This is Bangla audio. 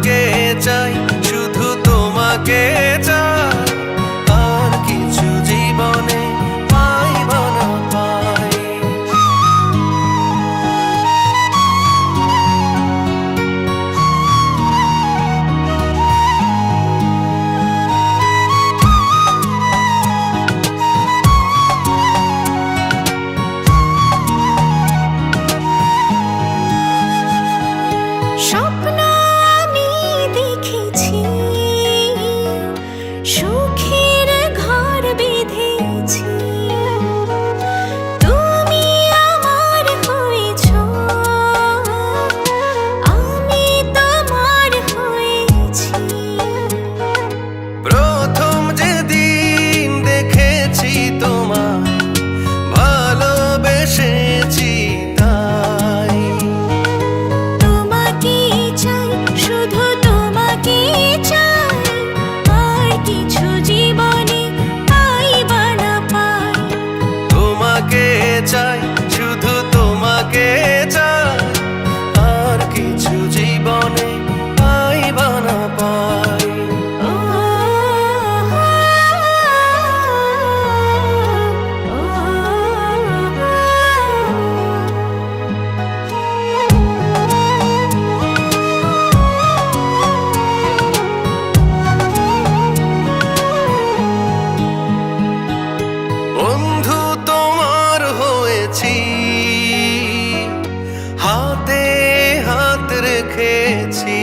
তোমাকে চাই, শুধু তোমাকে চাই, আর কিছু জীবনে পাইব না পাই। স্বপ্ন আমি দেখেছি, সুখের ঘর বেঁধেছি, তুমি আমার হয়েছ, আমি তোমার হয়েছি। প্রথম যেদিন দেখেছি তোমায়, ভালোবেসেছি তাই। তোমাকে চাই, শুধু তোমাকে চাই, আর কিছু জীবনে পাইব না পাই। তোমাকে চাই, শুধু তোমাকে চাই, আর কিছু জীবনে পাইব না পাই। ও বন্ধু তোমার হয়েছি, হাতে হাত রেখেছি।